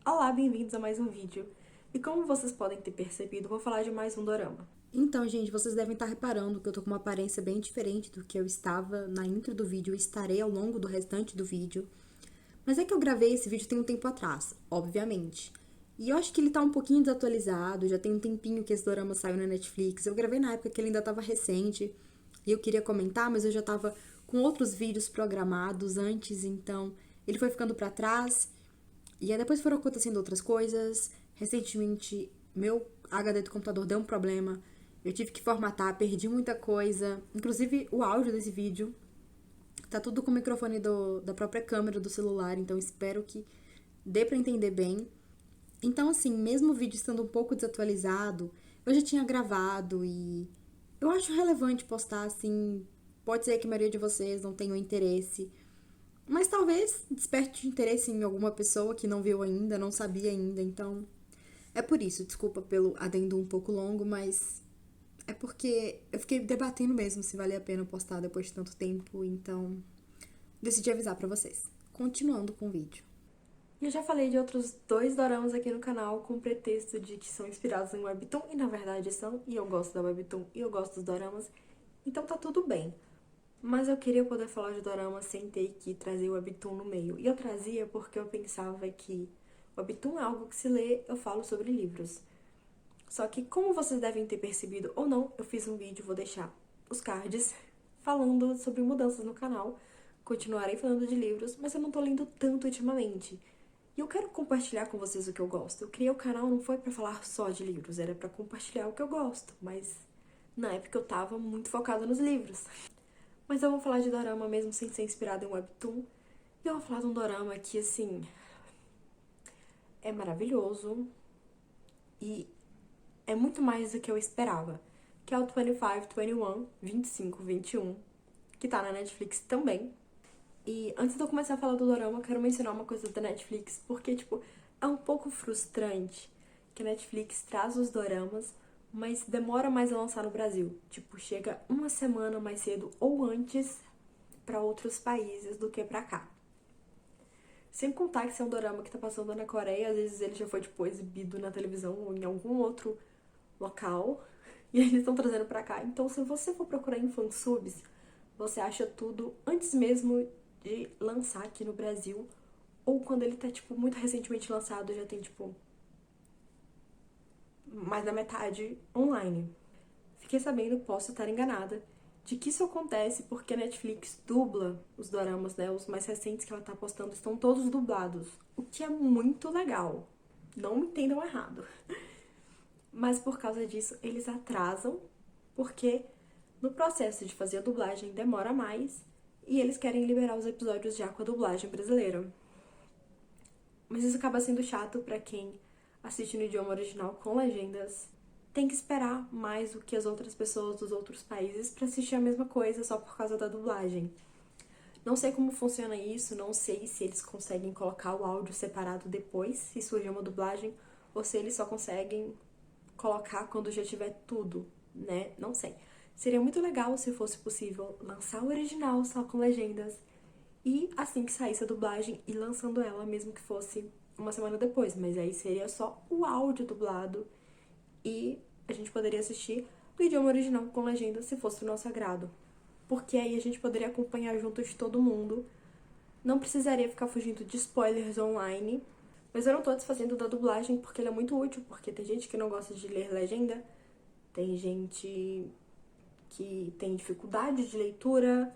Olá, bem-vindos a mais um vídeo. E como vocês podem ter percebido, vou falar de mais um dorama. Então, gente, vocês devem estar reparando que eu tô com uma aparência bem diferente do que eu estava na intro do vídeo e estarei ao longo do restante do vídeo. Mas é que eu gravei esse vídeo tem um tempo atrás, obviamente. E eu acho que ele tá um pouquinho desatualizado, já tem um tempinho que esse dorama saiu na Netflix. Eu gravei na época que ele ainda tava recente e eu queria comentar, mas eu já tava com outros vídeos programados antes, então ele foi ficando pra trás. E aí depois foram acontecendo outras coisas. Recentemente, meu HD do computador deu um problema. Eu tive que formatar, perdi muita coisa. Inclusive o áudio desse vídeo. Tá tudo com o microfone da própria câmera do celular, então espero que dê pra entender bem. Então, assim, mesmo o vídeo estando um pouco desatualizado, eu já tinha gravado e eu acho relevante postar, assim. Pode ser que a maioria de vocês não tenham interesse, mas talvez desperte interesse em alguma pessoa que não viu ainda, não sabia ainda, então é por isso. Desculpa pelo adendo um pouco longo, mas é porque eu fiquei debatendo mesmo se valia a pena postar depois de tanto tempo, então decidi avisar pra vocês. Continuando com o vídeo. E eu já falei de outros dois doramas aqui no canal com o pretexto de que são inspirados em Webtoon, e na verdade são, e eu gosto da Webtoon e eu gosto dos doramas, então tá tudo bem. Mas eu queria poder falar de dorama sem ter que trazer o Webtoon no meio. E eu trazia porque eu pensava que Webtoon é algo que se lê, eu falo sobre livros. Só que, como vocês devem ter percebido ou não, eu fiz um vídeo, vou deixar os cards, falando sobre mudanças no canal. Continuarei falando de livros, mas eu não tô lendo tanto ultimamente. E eu quero compartilhar com vocês o que eu gosto. Eu criei o canal não foi pra falar só de livros, era pra compartilhar o que eu gosto, mas na época eu tava muito focada nos livros. Mas eu vou falar de dorama mesmo sem ser inspirado em webtoon. E eu vou falar de um dorama que, assim, é maravilhoso e é muito mais do que eu esperava, que é o 25, 21, 21, que tá na Netflix também. E antes de eu começar a falar do dorama, eu quero mencionar uma coisa da Netflix, porque, tipo, é um pouco frustrante que a Netflix traz os doramas, mas demora mais a lançar no Brasil. Tipo, chega uma semana mais cedo ou antes pra outros países do que pra cá. Sem contar que esse é um dorama que tá passando na Coreia, às vezes ele já foi, tipo, exibido na televisão ou em algum outro local, e aí eles estão trazendo pra cá. Então, se você for procurar em fansubs, você acha tudo antes mesmo de lançar aqui no Brasil, ou quando ele tá, tipo, muito recentemente lançado, já tem, tipo, mais da metade online. Fiquei sabendo, posso estar enganada, de que isso acontece porque a Netflix dubla os doramas, né? Os mais recentes que ela tá postando estão todos dublados, o que é muito legal. Não me entendam errado. Mas por causa disso, eles atrasam, porque no processo de fazer a dublagem demora mais e eles querem liberar os episódios já com a dublagem brasileira. Mas isso acaba sendo chato pra quem assiste no idioma original com legendas. Tem que esperar mais do que as outras pessoas dos outros países pra assistir a mesma coisa só por causa da dublagem. Não sei como funciona isso, não sei se eles conseguem colocar o áudio separado depois, se surgir uma dublagem, ou se eles só conseguem colocar quando já tiver tudo, né? Não sei. Seria muito legal se fosse possível lançar o original só com legendas e assim que saísse a dublagem e lançando ela, mesmo que fosse uma semana depois, mas aí seria só o áudio dublado e a gente poderia assistir no idioma original com legenda se fosse do nosso agrado. Porque aí a gente poderia acompanhar junto de todo mundo, não precisaria ficar fugindo de spoilers online. Mas eu não tô desfazendo da dublagem porque ele é muito útil, porque tem gente que não gosta de ler legenda, tem gente que tem dificuldade de leitura,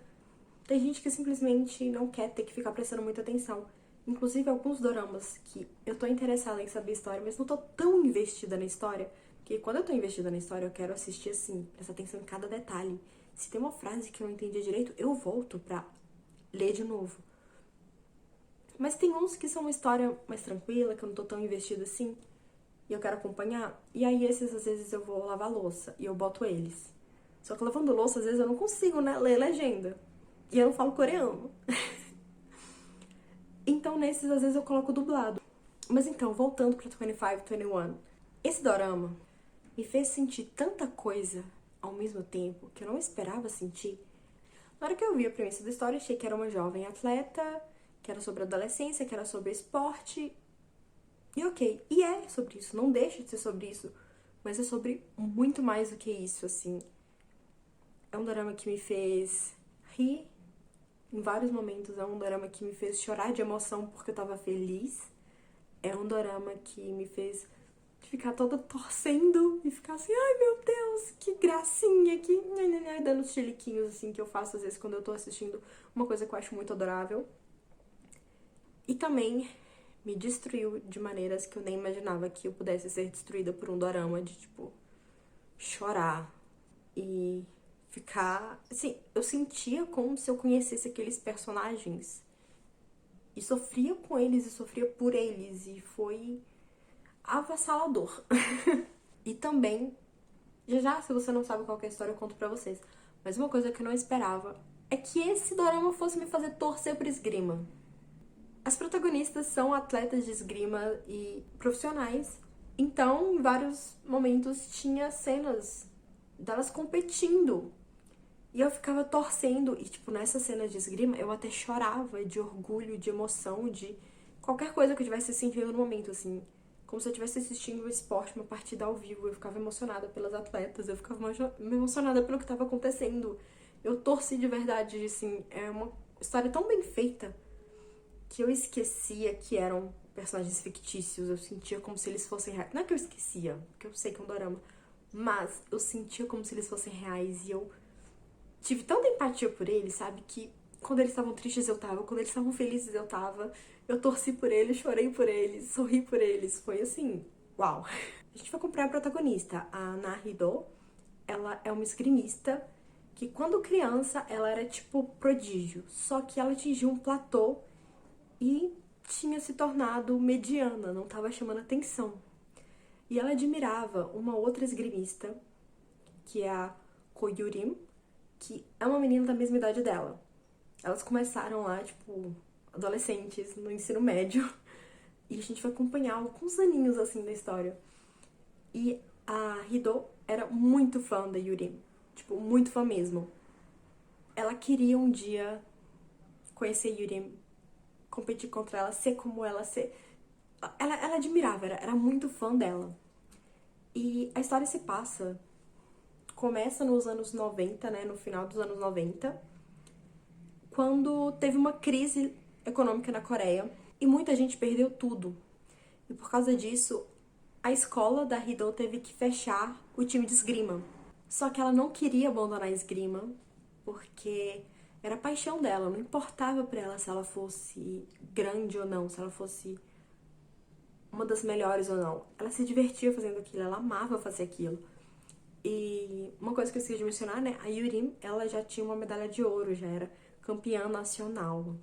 tem gente que simplesmente não quer ter que ficar prestando muita atenção. Inclusive alguns doramas que eu tô interessada em saber a história, mas não tô tão investida na história, que quando eu tô investida na história eu quero assistir assim, prestar atenção em cada detalhe. Se tem uma frase que eu não entendi direito, eu volto pra ler de novo. Mas tem uns que são uma história mais tranquila, que eu não tô tão investida assim, e eu quero acompanhar. E aí esses, às vezes, eu vou lavar louça e eu boto eles. Só que lavando louça, às vezes, eu não consigo, né, ler legenda. E eu não falo coreano. Então, nesses, às vezes, eu coloco dublado. Mas então, voltando pra 25, 21. Esse dorama me fez sentir tanta coisa ao mesmo tempo que eu não esperava sentir. Na hora que eu vi a premissa da história, achei que era uma jovem atleta, que era sobre adolescência, que era sobre esporte. E ok, e é sobre isso, não deixa de ser sobre isso, mas é sobre muito mais do que isso, assim. É um dorama que me fez rir em vários momentos, é um dorama que me fez chorar de emoção porque eu tava feliz. É um dorama que me fez ficar toda torcendo e ficar assim, ai meu Deus, que gracinha, que nhanhanhã, dando os chiliquinhos assim que eu faço às vezes quando eu tô assistindo uma coisa que eu acho muito adorável. E também me destruiu de maneiras que eu nem imaginava que eu pudesse ser destruída por um dorama, de tipo chorar e ficar, assim, eu sentia como se eu conhecesse aqueles personagens e sofria com eles e sofria por eles e foi avassalador. E também, já se você não sabe qual que é a história, eu conto pra vocês. Mas uma coisa que eu não esperava é que esse dorama fosse me fazer torcer por esgrima. As protagonistas são atletas de esgrima e profissionais. Então, em vários momentos, tinha cenas delas competindo. E eu ficava torcendo. E, tipo, nessa cena de esgrima, eu até chorava de orgulho, de emoção, de qualquer coisa que eu estivesse sentindo no momento, assim. Como se eu estivesse assistindo um esporte, uma partida ao vivo. Eu ficava emocionada pelas atletas, eu ficava emocionada pelo que estava acontecendo. Eu torci de verdade, assim. É uma história tão bem feita que eu esquecia que eram personagens fictícios. Eu sentia como se eles fossem reais. Não é que eu esquecia, porque eu sei que é um dorama. Mas eu sentia como se eles fossem reais e eu tive tanta empatia por eles, sabe? Que quando eles estavam tristes eu tava, quando eles estavam felizes eu tava. Eu torci por eles, chorei por eles, sorri por eles. Foi assim, uau. A gente vai comprar a protagonista, a Nahido. Ela é uma esgrimista que quando criança ela era tipo prodígio, só que ela atingiu um platô e tinha se tornado mediana, não estava chamando atenção. E ela admirava uma outra esgrimista, que é a Koyurim, que é uma menina da mesma idade dela. Elas começaram lá, tipo, adolescentes, no ensino médio, e a gente vai acompanhar alguns aninhos, assim, da história. E a Hido era muito fã da Yurim, tipo, muito fã mesmo. Ela queria um dia conhecer Yurim, competir contra ela, ser como ela, ser... Ela admirava, era muito fã dela. E a história se passa, começa nos anos 90, né, no final dos anos 90, quando teve uma crise econômica na Coreia e muita gente perdeu tudo. E por causa disso, a escola da Hido teve que fechar o time de esgrima. Só que ela não queria abandonar a esgrima porque era a paixão dela, não importava pra ela se ela fosse grande ou não, se ela fosse uma das melhores ou não. Ela se divertia fazendo aquilo, ela amava fazer aquilo. E uma coisa que eu esqueci de mencionar, né? A Yurim, ela já tinha uma medalha de ouro, já era campeã nacional.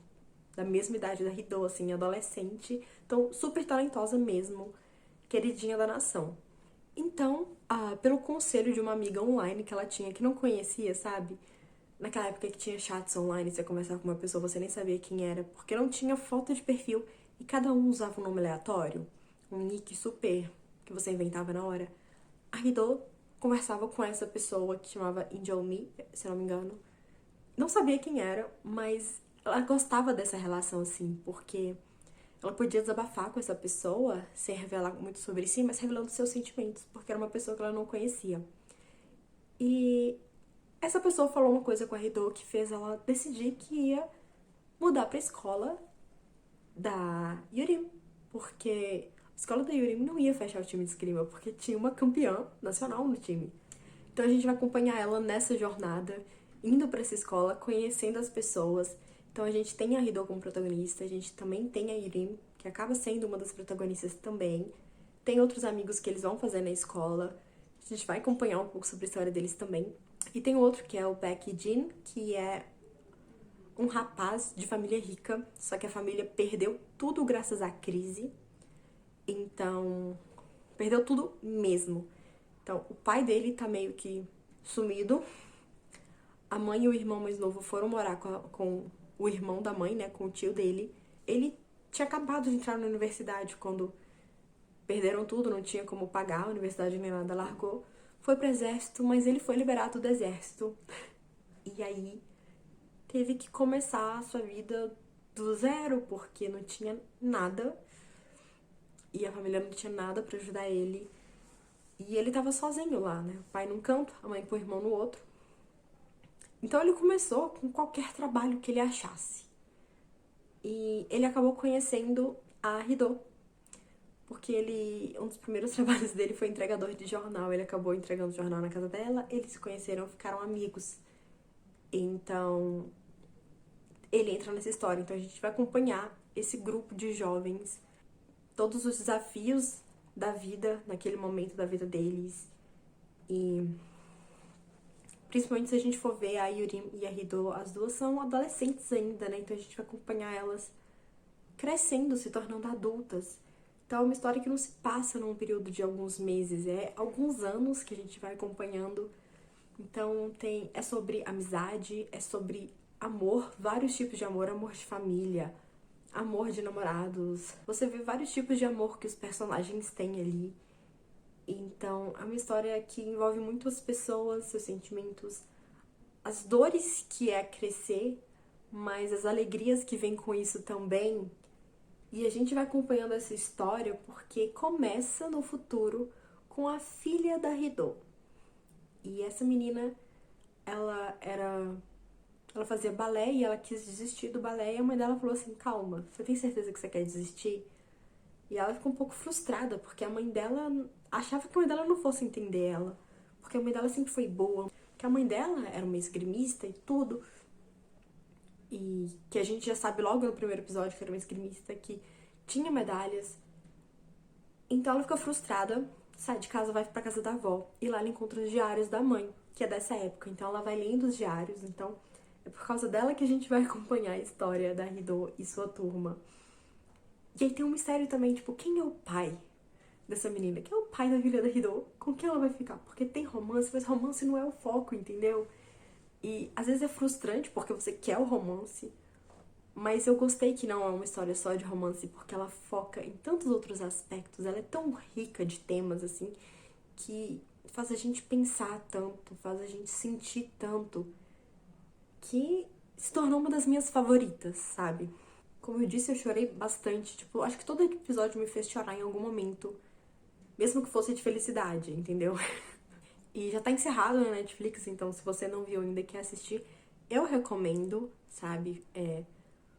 Da mesma idade da Hido, assim, adolescente. Então, super talentosa mesmo. Queridinha da nação. Então, pelo conselho de uma amiga online que ela tinha, que não conhecia, sabe? Naquela época que tinha chats online, você conversava com uma pessoa, você nem sabia quem era, porque não tinha foto de perfil e cada um usava um nome aleatório, um nick super que você inventava na hora. A Hido conversava com essa pessoa que chamava Injomi, se não me engano. Não sabia quem era, mas ela gostava dessa relação, assim, porque ela podia desabafar com essa pessoa, sem revelar muito sobre si, mas revelando seus sentimentos, porque era uma pessoa que ela não conhecia. E essa pessoa falou uma coisa com a Hido que fez ela decidir que ia mudar pra escola da Yurim, porque a escola da Yurim não ia fechar o time de esgrima, porque tinha uma campeã nacional no time. Então a gente vai acompanhar ela nessa jornada, indo pra essa escola, conhecendo as pessoas. Então a gente tem a Hido como protagonista, a gente também tem a Yurim, que acaba sendo uma das protagonistas também. Tem outros amigos que eles vão fazer na escola. A gente vai acompanhar um pouco sobre a história deles também. E tem outro que é o Baek Jin, que é um rapaz de família rica, só que a família perdeu tudo graças à crise. Então, perdeu tudo mesmo. Então, o pai dele tá meio que sumido. A mãe e o irmão mais novo foram morar com o irmão da mãe, né, com o tio dele. Ele tinha acabado de entrar na universidade quando perderam tudo, não tinha como pagar a universidade nem nada, largou. Foi pro exército, mas ele foi liberado do exército. E aí teve que começar a sua vida do zero, porque não tinha nada. e a família não tinha nada pra ajudar ele. E ele tava sozinho lá, né? O pai num canto, a mãe com o irmão no outro. Então ele começou com qualquer trabalho que ele achasse. E ele acabou conhecendo a Ridô, porque um dos primeiros trabalhos dele foi entregador de jornal. Ele acabou entregando jornal na casa dela, eles se conheceram, ficaram amigos. Então, ele entra nessa história. Então a gente vai acompanhar esse grupo de jovens, todos os desafios da vida, naquele momento da vida deles. E principalmente se a gente for ver a Yurim e a Ridô, as duas são adolescentes ainda, né? Então a gente vai acompanhar elas crescendo, se tornando adultas. Então é uma história que não se passa num período de alguns meses, é alguns anos que a gente vai acompanhando. Então é sobre amizade, é sobre amor, vários tipos de amor, amor de família, amor de namorados. Você vê vários tipos de amor que os personagens têm ali. Então, é uma história que envolve muitas pessoas, seus sentimentos, as dores que é crescer, mas as alegrias que vêm com isso também. E a gente vai acompanhando essa história porque começa no futuro com a filha da Ridô. E essa menina, ela fazia balé e ela quis desistir do balé e a mãe dela falou assim, calma, você tem certeza que você quer desistir? E ela ficou um pouco frustrada, porque a mãe dela achava que a mãe dela não fosse entender ela, porque a mãe dela sempre foi boa, que a mãe dela era uma esgrimista e tudo, e que a gente já sabe logo no primeiro episódio que era uma esgrimista que tinha medalhas. Então ela fica frustrada, sai de casa, vai pra casa da avó, e lá ela encontra os diários da mãe, que é dessa época. Então ela vai lendo os diários, então é por causa dela que a gente vai acompanhar a história da Ridô e sua turma. E aí tem um mistério também, tipo, quem é o pai dessa menina? Quem é o pai da filha da Ridô? Com quem ela vai ficar? Porque tem romance, mas romance não é o foco, entendeu? E às vezes é frustrante porque você quer o romance, mas eu gostei que não é uma história só de romance, porque ela foca em tantos outros aspectos, ela é tão rica de temas, assim, que faz a gente pensar tanto, faz a gente sentir tanto, que se tornou uma das minhas favoritas, sabe? Como eu disse, eu chorei bastante, tipo, acho que todo episódio me fez chorar em algum momento, mesmo que fosse de felicidade, entendeu? E já tá encerrado na Netflix, então se você não viu ainda e quer assistir, eu recomendo, sabe?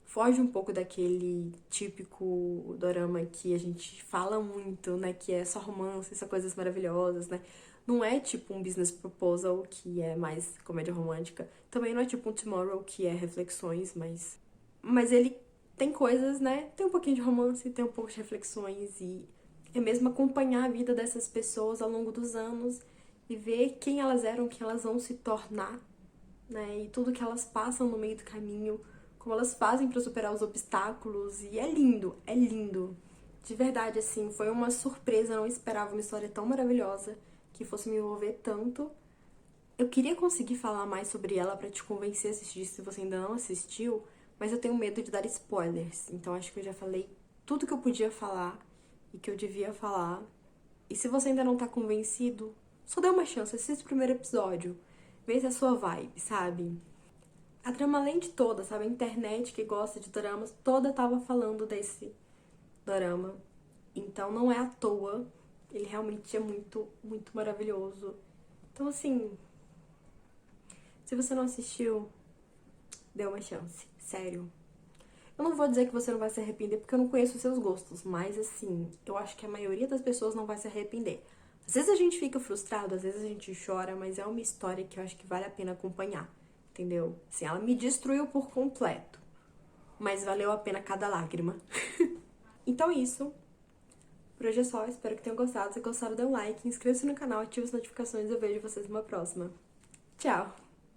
Foge um pouco daquele típico dorama que a gente fala muito, né? Que é só romance, só coisas maravilhosas, né? Não é tipo um Business Proposal, que é mais comédia romântica. Também não é tipo um Tomorrow, que é reflexões, mas ele tem coisas, né? Tem um pouquinho de romance, tem um pouco de reflexões e é mesmo acompanhar a vida dessas pessoas ao longo dos anos e ver quem elas eram, quem elas vão se tornar, né? E tudo que elas passam no meio do caminho, como elas fazem pra superar os obstáculos. E é lindo, é lindo. De verdade, assim, foi uma surpresa, eu não esperava uma história tão maravilhosa que fosse me envolver tanto. Eu queria conseguir falar mais sobre ela pra te convencer a assistir se você ainda não assistiu, mas eu tenho medo de dar spoilers, então acho que eu já falei tudo que eu podia falar e que eu devia falar. E se você ainda não tá convencido, só dê uma chance, assista o primeiro episódio, vê se é a sua vibe, sabe? A trama além de toda, sabe? A internet que gosta de doramas, toda tava falando desse dorama. Então não é à toa, ele realmente é muito, muito maravilhoso. Então assim, se você não assistiu, dê uma chance, sério. Eu não vou dizer que você não vai se arrepender, porque eu não conheço os seus gostos, mas assim, eu acho que a maioria das pessoas não vai se arrepender. Às vezes a gente fica frustrado, às vezes a gente chora, mas é uma história que eu acho que vale a pena acompanhar, entendeu? Assim, ela me destruiu por completo, mas valeu a pena cada lágrima. Então é isso. Por hoje é só, espero que tenham gostado. Se gostaram, dê um like, inscreva-se no canal, ative as notificações e eu vejo vocês numa próxima. Tchau!